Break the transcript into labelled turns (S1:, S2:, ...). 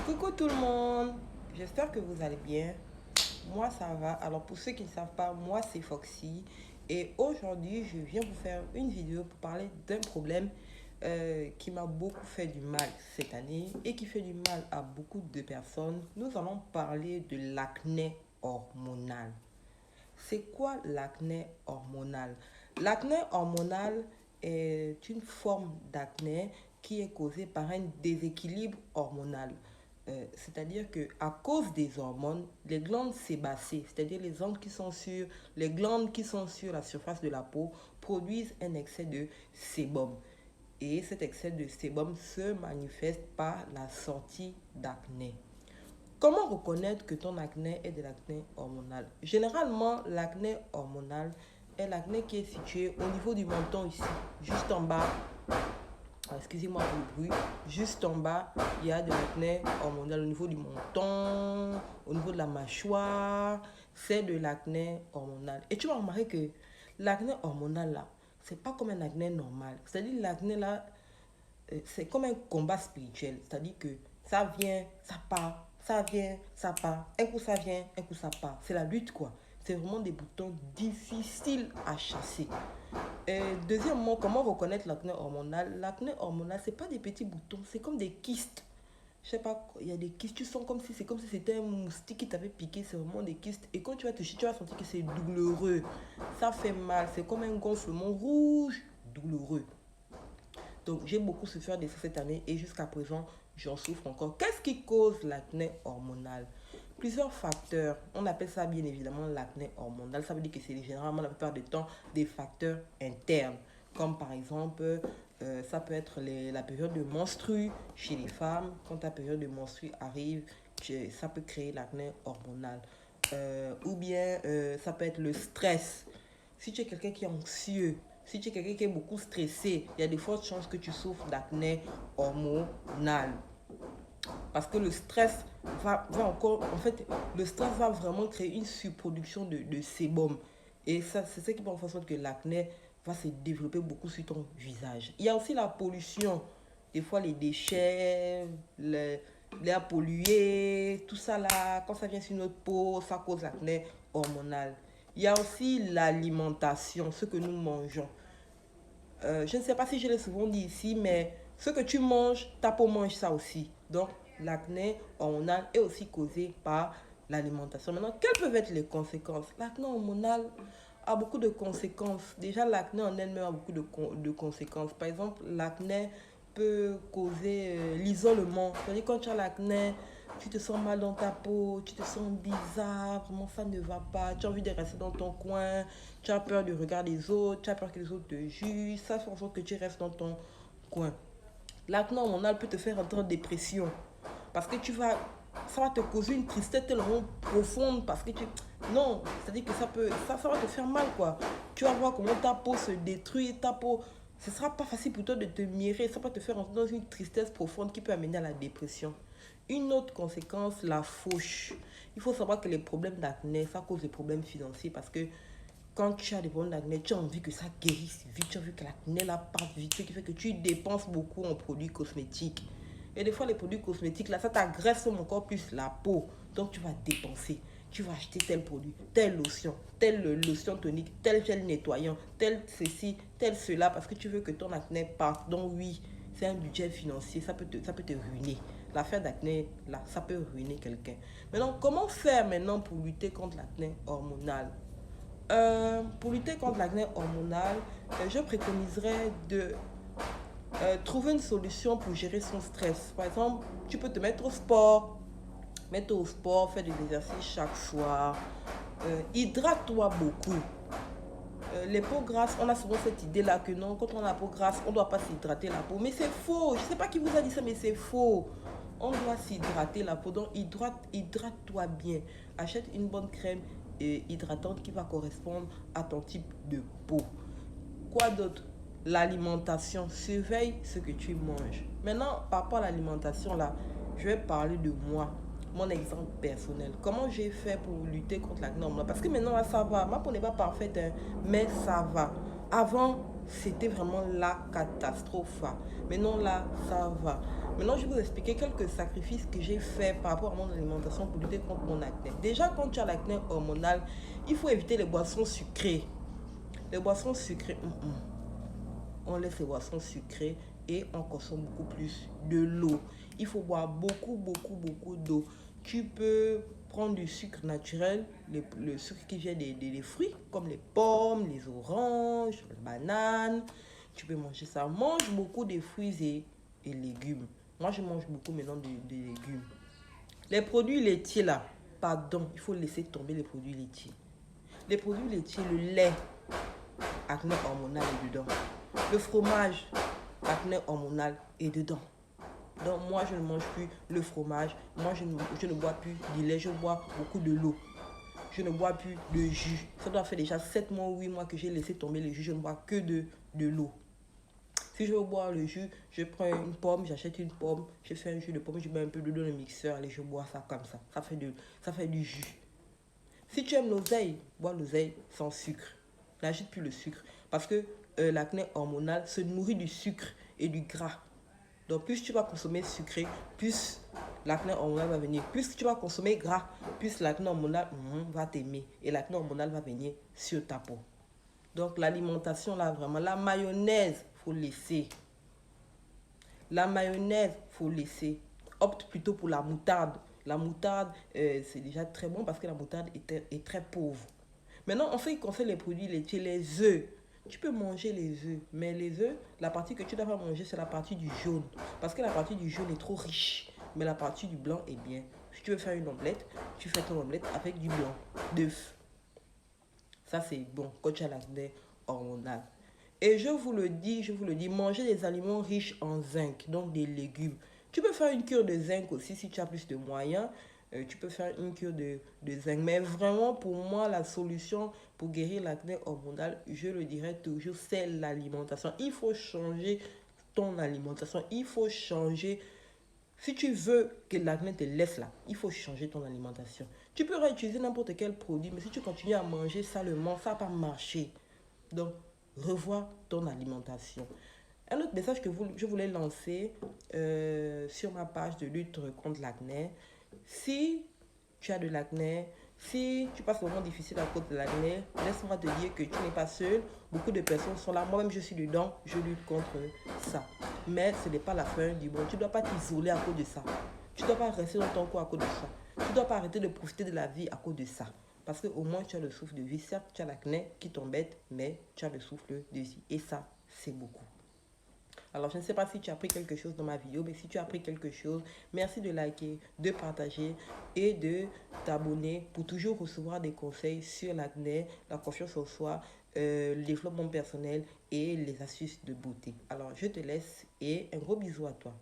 S1: Coucou tout le monde, j'espère que vous allez bien. Moi ça va. Alors pour ceux qui ne savent pas, moi c'est Foxy et aujourd'hui je viens vous faire une vidéo pour parler d'un problème qui m'a beaucoup fait du mal cette année et qui fait du mal à beaucoup de personnes. Nous allons parler de l'acné hormonal. C'est quoi l'acné hormonal? L'acné hormonal est une forme d'acné qui est causée par un déséquilibre hormonal. C'est-à-dire que à cause des hormones, les glandes sébacées, c'est-à-dire les glandes qui sont sur la surface de la peau, produisent un excès de sébum. Et cet excès de sébum se manifeste par la sortie d'acné. Comment reconnaître que ton acné est de l'acné hormonal? Généralement, l'acné hormonal est l'acné qui est situé au niveau du menton ici, juste en bas. Excusez-moi pour le bruit. Juste en bas, il y a de l'acné hormonal au niveau du menton, au niveau de la mâchoire. C'est de l'acné hormonal. Et tu vas remarquer que l'acné hormonal là, c'est pas comme un acné normal. C'est-à-dire l'acné là, c'est comme un combat spirituel. C'est-à-dire que ça vient, ça part, ça vient, ça part. Un coup ça vient, un coup ça part. C'est la lutte quoi. C'est vraiment des boutons difficiles à chasser. Deuxièmement, comment reconnaître l'acné hormonal? L'acné hormonal, c'est pas des petits boutons, c'est comme des kystes. Je sais pas, il y a des kystes, tu sens comme si c'était un moustique qui t'avait piqué, c'est vraiment des kystes. Et quand tu vas toucher, tu vas sentir que c'est douloureux. Ça fait mal, c'est comme un gonflement rouge, douloureux. Donc j'ai beaucoup souffert de ça cette année et jusqu'à présent, j'en souffre encore. Qu'est-ce qui cause l'acné hormonal? Plusieurs facteurs. On appelle ça bien évidemment l'acné hormonal. Ça veut dire que c'est généralement la plupart du temps des facteurs internes. Comme par exemple, ça peut être la période de menstrue chez les femmes. Quand ta période de menstrue arrive, ça peut créer l'acné hormonal. Ou bien ça peut être le stress. Si tu es quelqu'un qui est anxieux, si tu es quelqu'un qui est beaucoup stressé, il y a de fortes chances que tu souffres d'acné hormonal. Parce que le stress va encore, en fait, le stress va vraiment créer une surproduction de sébum. Et ça, c'est ce qui va faire en sorte que l'acné va se développer beaucoup sur ton visage. Il y a aussi la pollution. Des fois, les déchets, l'air pollué, tout ça là, quand ça vient sur notre peau, ça cause l'acné hormonal. Il y a aussi l'alimentation, ce que nous mangeons. Je ne sais pas si je l'ai souvent dit ici, mais ce que tu manges, ta peau mange ça aussi. Donc, l'acné hormonal est aussi causé par l'alimentation. Maintenant, quelles peuvent être les conséquences? L'acné hormonal a beaucoup de conséquences. Déjà, l'acné en elle-même a beaucoup de conséquences. Par exemple, l'acné peut causer l'isolement. C'est-à-dire, quand tu as l'acné, tu te sens mal dans ta peau, tu te sens bizarre, vraiment ça ne va pas, tu as envie de rester dans ton coin, tu as peur du regard des autres, tu as peur que les autres te jugent, ça fait en sorte que tu restes dans ton coin. L'acné hormonal peut te faire entrer en dépression parce que ça va te causer une tristesse tellement profonde parce que non, c'est-à-dire que ça va te faire mal quoi. Tu vas voir comment ta peau se détruit, ta peau, ce sera pas facile pour toi de te mirer, ça va te faire entrer dans une tristesse profonde qui peut amener à la dépression. Une autre conséquence, la fauche. Il faut savoir que les problèmes d'acné, ça cause des problèmes financiers parce que quand tu as des problèmes d'acné, tu as envie que ça guérisse vite, tu as envie que l'acné la parte vite, ce qui fait que tu dépenses beaucoup en produits cosmétiques. Et des fois, les produits cosmétiques, là, ça t'agresse encore plus la peau. Donc, tu vas dépenser. Tu vas acheter tel produit, telle lotion tonique, tel gel nettoyant, tel ceci, tel cela, parce que tu veux que ton acné parte. Donc, oui, c'est un budget financier, ça peut te ruiner. L'affaire d'acné, là, ça peut ruiner quelqu'un. Maintenant, comment faire maintenant pour lutter contre l'acné hormonal? Pour lutter contre l'acné hormonal, je préconiserais de trouver une solution pour gérer son stress. Par exemple, tu peux te mettre au sport, faire des exercices chaque soir. Hydrate-toi beaucoup. Les peaux grasses, on a souvent cette idée-là que non, quand on a la peau grasse, on ne doit pas s'hydrater la peau. Mais c'est faux. Je ne sais pas qui vous a dit ça, mais c'est faux. On doit s'hydrater la peau. Donc, hydrate-toi bien. Achète une bonne crème hydratante qui va correspondre à ton type de peau. Quoi d'autre? L'alimentation. Surveille ce que tu manges. Maintenant, par rapport à l'alimentation, là, je vais parler de moi, mon exemple personnel. Comment j'ai fait pour lutter contre l'acné hormonal? Parce que maintenant, là, ça va. Ma peau n'est pas parfaite, hein, mais ça va. Avant, c'était vraiment la catastrophe. Maintenant, là, ça va. Maintenant, je vais vous expliquer quelques sacrifices que j'ai faits par rapport à mon alimentation pour lutter contre mon acné. Déjà, quand tu as l'acné hormonal, il faut éviter les boissons sucrées. Les boissons sucrées, on laisse les boissons sucrées et on consomme beaucoup plus de l'eau. Il faut boire beaucoup d'eau. Tu peux prendre du sucre naturel, le sucre qui vient des fruits, comme les pommes, les oranges, les bananes. Tu peux manger ça. Mange beaucoup de fruits et légumes. Moi, je mange beaucoup maintenant de légumes. Les produits laitiers, là, pardon, il faut laisser tomber les produits laitiers. Les produits laitiers, le lait, acné hormonal est dedans. Le fromage, acné hormonal est dedans. Donc moi, je ne mange plus le fromage. Moi, je ne bois plus du lait. Je bois beaucoup de l'eau. Je ne bois plus de jus. Ça doit faire déjà 7 mois ou 8 mois que j'ai laissé tomber le jus. Je ne bois que de l'eau. Si je veux boire le jus, je prends une pomme, j'achète une pomme, je fais un jus de pomme, je mets un peu d'eau dans le mixeur et je bois ça comme ça. Ça fait du jus. Si tu aimes l'oseille, bois l'oseille sans sucre. N'ajoute plus le sucre. Parce que l'acné hormonal se nourrit du sucre et du gras. Donc plus tu vas consommer sucré, plus l'acné hormonal va venir. Plus tu vas consommer gras, plus l'acné hormonal va t'aimer. Et l'acné hormonal va venir sur ta peau. Donc l'alimentation là vraiment, la mayonnaise, faut laisser. La mayonnaise, faut laisser. Opte plutôt pour la moutarde. La moutarde, c'est déjà très bon parce que la moutarde est très pauvre. Maintenant, en ce qui concerne les produits laitiers, les œufs. Tu peux manger les œufs, mais les œufs, la partie que tu dois pas manger, c'est la partie du jaune. Parce que la partie du jaune est trop riche, mais la partie du blanc est bien. Si tu veux faire une omelette, tu fais ton omelette avec du blanc d'œuf. Ça, c'est bon quand tu as l'acné hormonal. Et je vous le dis, mangez des aliments riches en zinc, donc des légumes. Tu peux faire une cure de zinc aussi si tu as plus de moyens. Tu peux faire une cure de zinc. Mais vraiment, pour moi, la solution pour guérir l'acné hormonal, je le dirais toujours, c'est l'alimentation. Il faut changer ton alimentation. Il faut changer. Si tu veux que l'acné te laisse là, il faut changer ton alimentation. Tu peux réutiliser n'importe quel produit, mais si tu continues à manger salement, ça ne va pas marcher. Donc, revois ton alimentation. Un autre message que je voulais lancer sur ma page de lutte contre l'acné. Si tu as de l'acné, si tu passes un moment difficile à cause de l'acné, laisse-moi te dire que tu n'es pas seul. Beaucoup de personnes sont là. Moi-même, je suis dedans. Je lutte contre ça. Mais ce n'est pas la fin du monde. Tu ne dois pas t'isoler à cause de ça. Tu ne dois pas rester dans ton coin à cause de ça. Tu ne dois pas arrêter de profiter de la vie à cause de ça. Parce qu'au moins, tu as le souffle de vie. Certes, tu as l'acné qui t'embête, mais tu as le souffle de vie. Et ça, c'est beaucoup. Alors, je ne sais pas si tu as appris quelque chose dans ma vidéo, mais si tu as appris quelque chose, merci de liker, de partager et de t'abonner pour toujours recevoir des conseils sur l'acné, la confiance en soi, le développement personnel et les astuces de beauté. Alors, je te laisse et un gros bisou à toi.